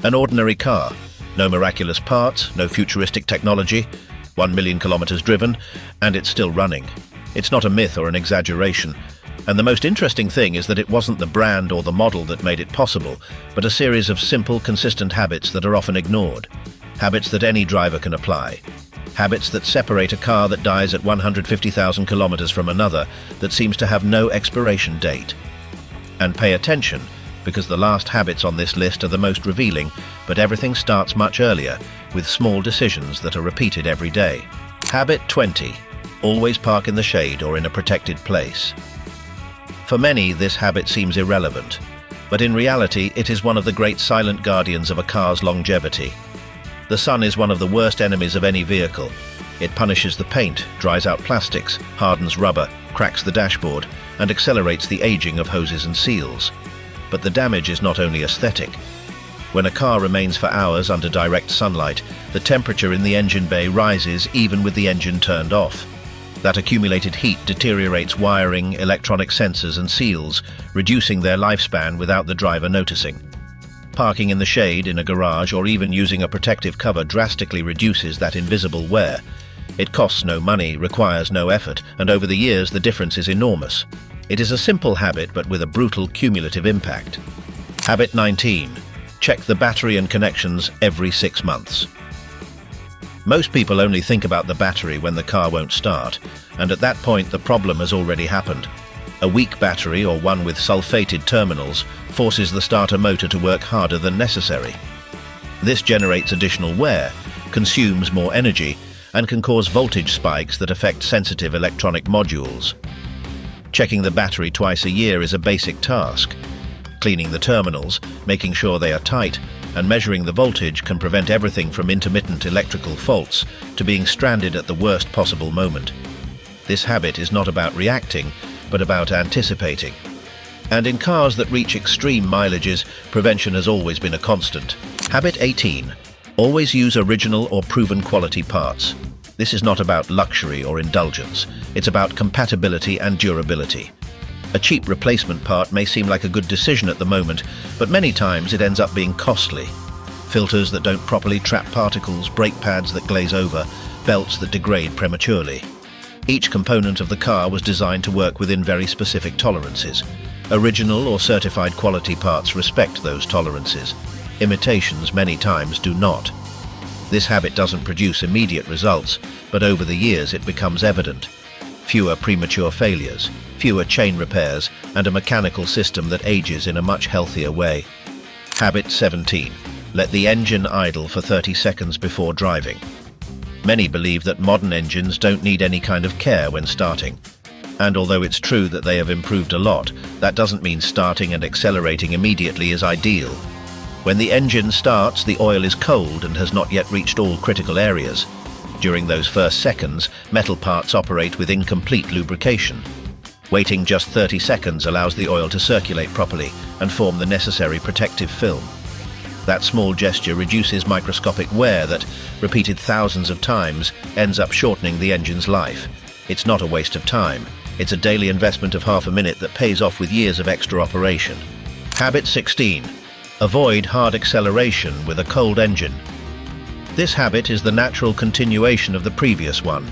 An ordinary car. No miraculous parts, no futuristic technology, 1 million kilometers driven, and it's still running. It's not a myth or an exaggeration. And the most interesting thing is that it wasn't the brand or the model that made it possible, but a series of simple, consistent habits that are often ignored. Habits that any driver can apply. Habits that separate a car that dies at 150,000 kilometers from another that seems to have no expiration date. And pay attention, because the last habits on this list are the most revealing, but everything starts much earlier, with small decisions that are repeated every day. Habit 20. Always park in the shade or in a protected place. For many, this habit seems irrelevant, but in reality, it is one of the great silent guardians of a car's longevity. The sun is one of the worst enemies of any vehicle. It punishes the paint, dries out plastics, hardens rubber, cracks the dashboard, and accelerates the aging of hoses and seals. But the damage is not only aesthetic. When a car remains for hours under direct sunlight, the temperature in the engine bay rises even with the engine turned off. That accumulated heat deteriorates wiring, electronic sensors and seals, reducing their lifespan without the driver noticing. Parking in the shade, in a garage, or even using a protective cover drastically reduces that invisible wear. It costs no money, requires no effort, and over the years the difference is enormous. It is a simple habit, but with a brutal cumulative impact. Habit 19. Check the battery and connections every 6 months. Most people only think about the battery when the car won't start, and at that point the problem has already happened. A weak battery, or one with sulfated terminals, forces the starter motor to work harder than necessary. This generates additional wear, consumes more energy, and can cause voltage spikes that affect sensitive electronic modules. Checking the battery twice a year is a basic task. Cleaning the terminals, making sure they are tight, and measuring the voltage can prevent everything from intermittent electrical faults to being stranded at the worst possible moment. This habit is not about reacting, but about anticipating. And in cars that reach extreme mileages, prevention has always been a constant. Habit 18. Always use original or proven quality parts. This is not about luxury or indulgence. It's about compatibility and durability. A cheap replacement part may seem like a good decision at the moment, but many times it ends up being costly. Filters that don't properly trap particles, brake pads that glaze over, belts that degrade prematurely. Each component of the car was designed to work within very specific tolerances. Original or certified quality parts respect those tolerances. Imitations many times do not. This habit doesn't produce immediate results, but over the years it becomes evident. Fewer premature failures, fewer chain repairs, and a mechanical system that ages in a much healthier way. Habit 17. Let the engine idle for 30 seconds before driving. Many believe that modern engines don't need any kind of care when starting. And although it's true that they have improved a lot, that doesn't mean starting and accelerating immediately is ideal. When the engine starts, the oil is cold and has not yet reached all critical areas. During those first seconds, metal parts operate with incomplete lubrication. Waiting just 30 seconds allows the oil to circulate properly and form the necessary protective film. That small gesture reduces microscopic wear that, repeated thousands of times, ends up shortening the engine's life. It's not a waste of time. It's a daily investment of half a minute that pays off with years of extra operation. Habit 16. Avoid hard acceleration with a cold engine. This habit is the natural continuation of the previous one.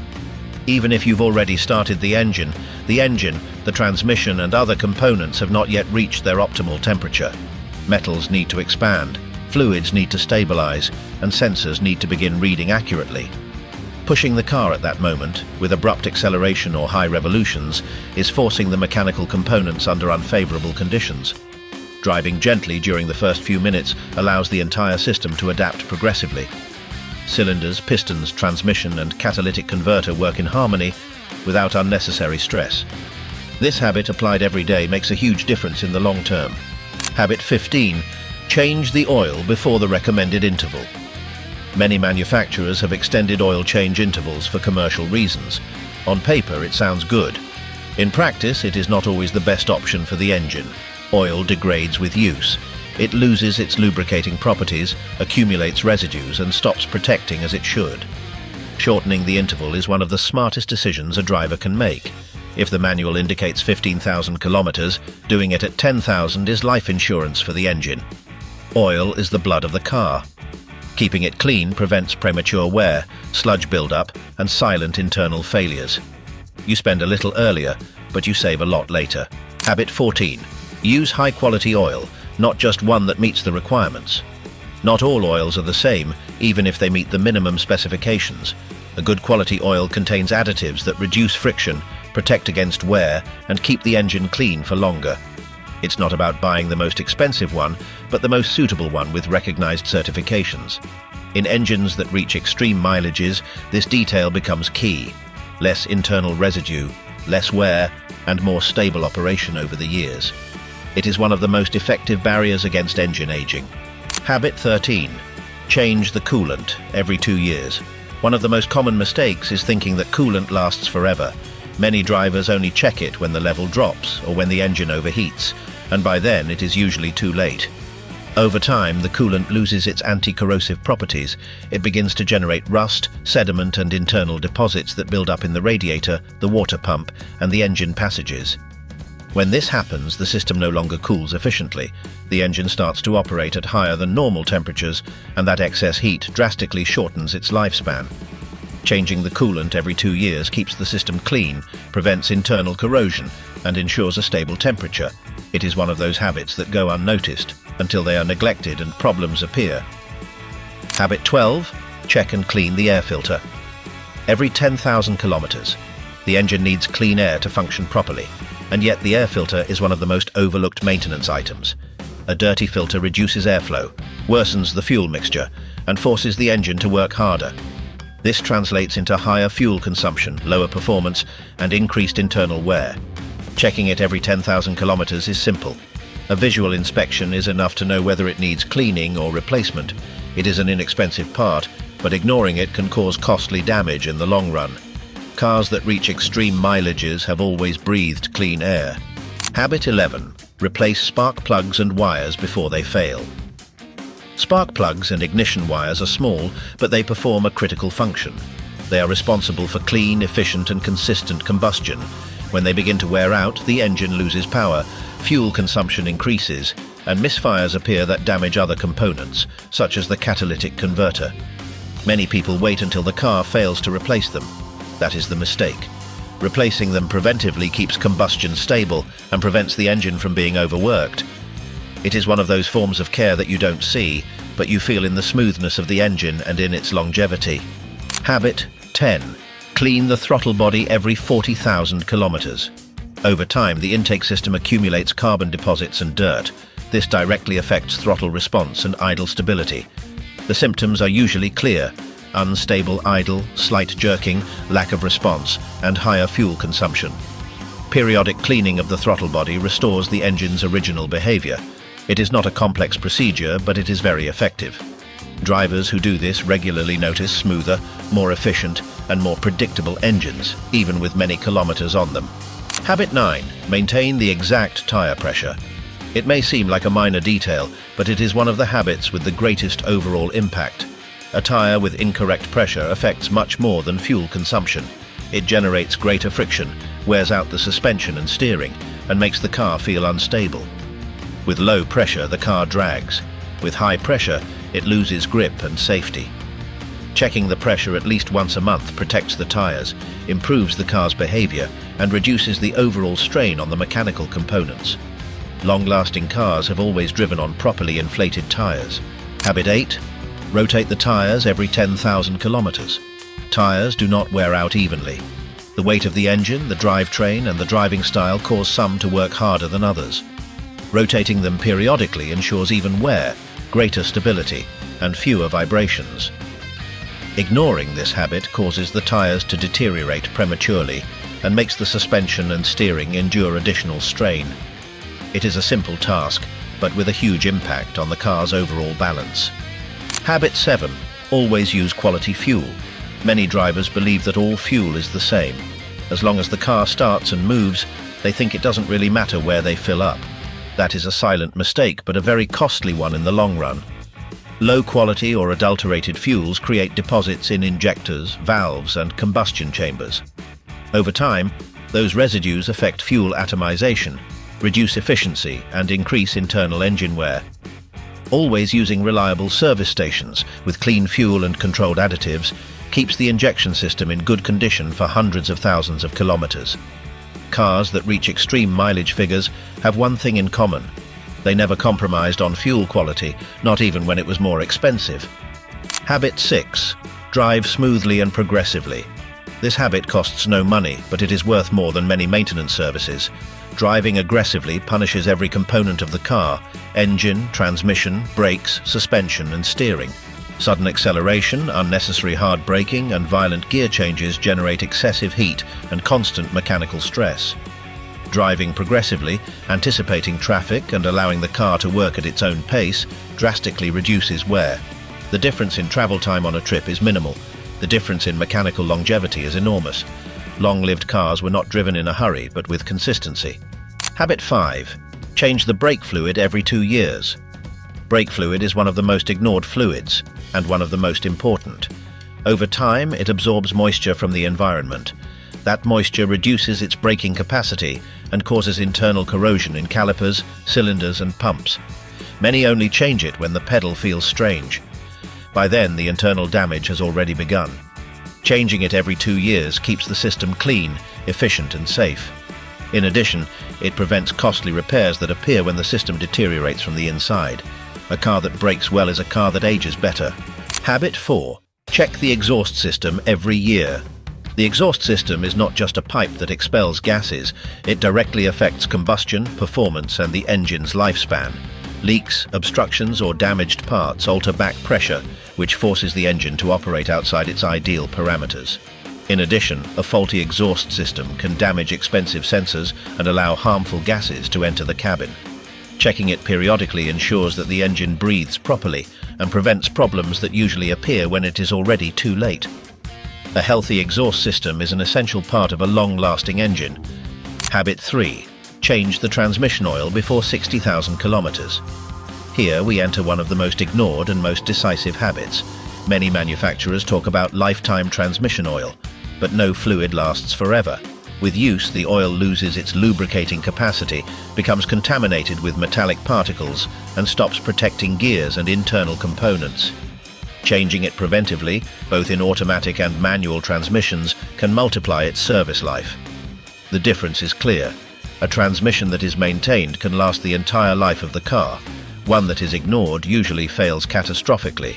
Even if you've already started the engine, the transmission and other components have not yet reached their optimal temperature. Metals need to expand, fluids need to stabilize, and sensors need to begin reading accurately. Pushing the car at that moment, with abrupt acceleration or high revolutions, is forcing the mechanical components under unfavorable conditions. Driving gently during the first few minutes allows the entire system to adapt progressively. Cylinders, pistons, transmission, and catalytic converter work in harmony without unnecessary stress. This habit applied every day makes a huge difference in the long term. Habit 15. Change the oil before the recommended interval. Many manufacturers have extended oil change intervals for commercial reasons. On paper, it sounds good. In practice, it is not always the best option for the engine. Oil degrades with use. It loses its lubricating properties, accumulates residues, and stops protecting as it should. Shortening the interval is one of the smartest decisions a driver can make. If the manual indicates 15,000 kilometers, doing it at 10,000 is life insurance for the engine. Oil is the blood of the car. Keeping it clean prevents premature wear, sludge buildup, and silent internal failures. You spend a little earlier, but you save a lot later. Habit 14. Use high-quality oil, not just one that meets the requirements. Not all oils are the same, even if they meet the minimum specifications. A good quality oil contains additives that reduce friction, protect against wear, and keep the engine clean for longer. It's not about buying the most expensive one, but the most suitable one with recognized certifications. In engines that reach extreme mileages, this detail becomes key. Less internal residue, less wear, and more stable operation over the years. It is one of the most effective barriers against engine aging. Habit 13. Change the coolant every 2 years. One of the most common mistakes is thinking that coolant lasts forever. Many drivers only check it when the level drops or when the engine overheats, and by then it is usually too late. Over time, the coolant loses its anti-corrosive properties. It begins to generate rust, sediment, and internal deposits that build up in the radiator, the water pump, and the engine passages. When this happens, the system no longer cools efficiently. The engine starts to operate at higher than normal temperatures, and that excess heat drastically shortens its lifespan. Changing the coolant every 2 years keeps the system clean, prevents internal corrosion, and ensures a stable temperature. It is one of those habits that go unnoticed until they are neglected and problems appear. Habit 12. Check and clean the air filter. Every 10,000 kilometers, the engine needs clean air to function properly, and yet the air filter is one of the most overlooked maintenance items. A dirty filter reduces airflow, worsens the fuel mixture, and forces the engine to work harder. This translates into higher fuel consumption, lower performance, and increased internal wear. Checking it every 10,000 kilometers is simple. A visual inspection is enough to know whether it needs cleaning or replacement. It is an inexpensive part, but ignoring it can cause costly damage in the long run. Cars that reach extreme mileages have always breathed clean air. Habit 11. Replace spark plugs and wires before they fail. Spark plugs and ignition wires are small, but they perform a critical function. They are responsible for clean, efficient, and consistent combustion. When they begin to wear out, the engine loses power, fuel consumption increases, and misfires appear that damage other components, such as the catalytic converter. Many people wait until the car fails to replace them. That is the mistake. Replacing them preventively keeps combustion stable and prevents the engine from being overworked. It is one of those forms of care that you don't see, but you feel in the smoothness of the engine and in its longevity. Habit 10. Clean the throttle body every 40,000 kilometers. Over time, the intake system accumulates carbon deposits and dirt. This directly affects throttle response and idle stability. The symptoms are usually clear: unstable idle, slight jerking, lack of response, and higher fuel consumption. Periodic cleaning of the throttle body restores the engine's original behavior. It is not a complex procedure, but it is very effective. Drivers who do this regularly notice smoother, more efficient, and more predictable engines, even with many kilometers on them. Habit 9. Maintain the exact tire pressure. It may seem like a minor detail, but it is one of the habits with the greatest overall impact. A tire with incorrect pressure affects much more than fuel consumption. It generates greater friction, wears out the suspension and steering, and makes the car feel unstable. With low pressure, the car drags. With high pressure, it loses grip and safety. Checking the pressure at least once a month protects the tires, improves the car's behavior, and reduces the overall strain on the mechanical components. Long-lasting cars have always driven on properly inflated tires. Habit 8. Rotate the tires every 10,000 kilometers. Tires do not wear out evenly. The weight of the engine, the drivetrain, and the driving style cause some to work harder than others. Rotating them periodically ensures even wear, greater stability, and fewer vibrations. Ignoring this habit causes the tires to deteriorate prematurely and makes the suspension and steering endure additional strain. It is a simple task, but with a huge impact on the car's overall balance. Habit 7. Always use quality fuel. Many drivers believe that all fuel is the same. As long as the car starts and moves, they think it doesn't really matter where they fill up. That is a silent mistake, but a very costly one in the long run. Low-quality or adulterated fuels create deposits in injectors, valves, and combustion chambers. Over time, those residues affect fuel atomization, reduce efficiency, and increase internal engine wear. Always using reliable service stations with clean fuel and controlled additives keeps the injection system in good condition for hundreds of thousands of kilometers. Cars that reach extreme mileage figures have one thing in common. They never compromised on fuel quality, not even when it was more expensive. Habit 6. Drive smoothly and progressively. This habit costs no money, but it is worth more than many maintenance services. Driving aggressively punishes every component of the car: engine, transmission, brakes, suspension, and steering. Sudden acceleration, unnecessary hard braking, and violent gear changes generate excessive heat and constant mechanical stress. Driving progressively, anticipating traffic and allowing the car to work at its own pace, drastically reduces wear. The difference in travel time on a trip is minimal. The difference in mechanical longevity is enormous. Long-lived cars were not driven in a hurry, but with consistency. Habit 5. Change the brake fluid every 2 years. Brake fluid is one of the most ignored fluids, and one of the most important. Over time, it absorbs moisture from the environment. That moisture reduces its braking capacity and causes internal corrosion in calipers, cylinders, and pumps. Many only change it when the pedal feels strange. By then, the internal damage has already begun. Changing it every 2 years keeps the system clean, efficient, and safe. In addition, it prevents costly repairs that appear when the system deteriorates from the inside. A car that brakes well is a car that ages better. Habit 4. Check the exhaust system every year. The exhaust system is not just a pipe that expels gases. It directly affects combustion, performance, and the engine's lifespan. Leaks, obstructions, or damaged parts alter back pressure, which forces the engine to operate outside its ideal parameters. In addition, a faulty exhaust system can damage expensive sensors and allow harmful gases to enter the cabin. Checking it periodically ensures that the engine breathes properly and prevents problems that usually appear when it is already too late. A healthy exhaust system is an essential part of a long-lasting engine. Habit 3. Change the transmission oil before 60,000 kilometers. Here we enter one of the most ignored and most decisive habits. Many manufacturers talk about lifetime transmission oil, but no fluid lasts forever. With use, the oil loses its lubricating capacity, becomes contaminated with metallic particles, and stops protecting gears and internal components. Changing it preventively, both in automatic and manual transmissions, can multiply its service life. The difference is clear. A transmission that is maintained can last the entire life of the car. One that is ignored usually fails catastrophically.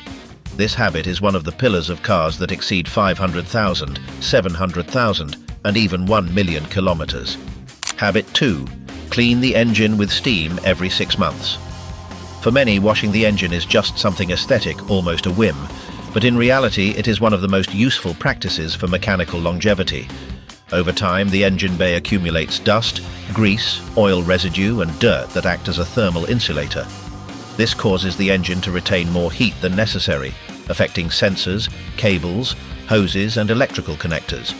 This habit is one of the pillars of cars that exceed 500,000, 700,000, and even 1 million kilometers. Habit 2. Clean the engine with steam every 6 months. For many, washing the engine is just something aesthetic, almost a whim, but in reality it is one of the most useful practices for mechanical longevity. Over time, the engine bay accumulates dust, grease, oil residue, and dirt that act as a thermal insulator. This causes the engine to retain more heat than necessary, affecting sensors, cables, hoses, and electrical connectors.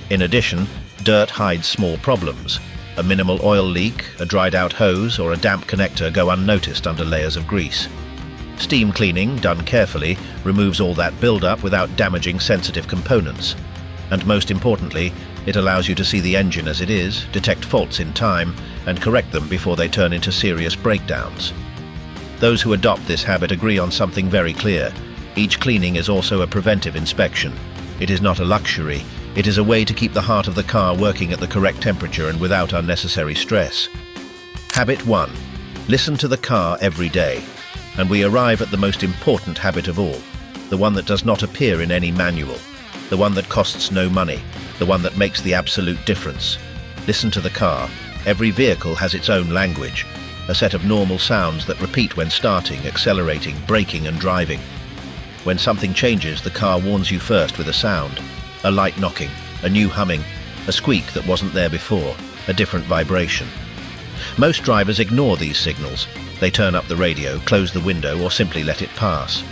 In addition, dirt hides small problems. A minimal oil leak, a dried-out hose, or a damp connector go unnoticed under layers of grease. Steam cleaning, done carefully, removes all that build-up without damaging sensitive components. And most importantly, it allows you to see the engine as it is, detect faults in time, and correct them before they turn into serious breakdowns. Those who adopt this habit agree on something very clear. Each cleaning is also a preventive inspection. It is not a luxury. It is a way to keep the heart of the car working at the correct temperature and without unnecessary stress. Habit 1. Listen to the car every day. And we arrive at the most important habit of all, the one that does not appear in any manual, the one that costs no money, the one that makes the absolute difference. Listen to the car. Every vehicle has its own language, a set of normal sounds that repeat when starting, accelerating, braking, and driving. When something changes, the car warns you first with a sound. A light knocking, a new humming, a squeak that wasn't there before, a different vibration. Most drivers ignore these signals. They turn up the radio, close the window, or simply let it pass.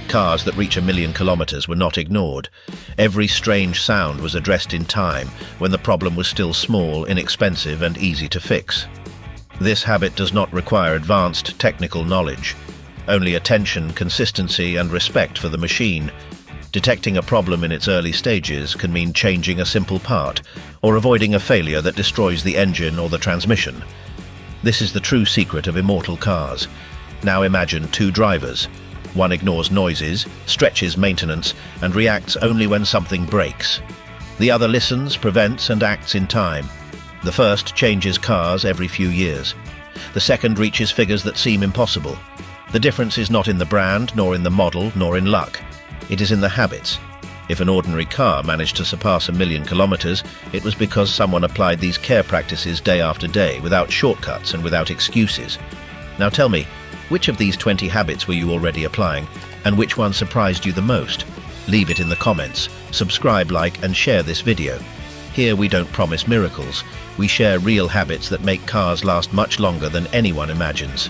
Cars that reach 1 million kilometers were not ignored. Every strange sound was addressed in time, when the problem was still small, inexpensive, and easy to fix. This habit does not require advanced technical knowledge, only attention, consistency, and respect for the machine. Detecting a problem in its early stages can mean changing a simple part, or avoiding a failure that destroys the engine or the transmission. This is the true secret of immortal cars. Now imagine two drivers. One ignores noises, stretches maintenance, and reacts only when something breaks. The other listens, prevents, and acts in time. The first changes cars every few years. The second reaches figures that seem impossible. The difference is not in the brand, nor in the model, nor in luck. It is in the habits. If an ordinary car managed to surpass 1 million kilometers, it was because someone applied these care practices day after day, without shortcuts and without excuses. Now tell me, which of these 20 habits were you already applying, and which one surprised you the most? Leave it in the comments, subscribe, like, and share this video. Here we don't promise miracles. We share real habits that make cars last much longer than anyone imagines.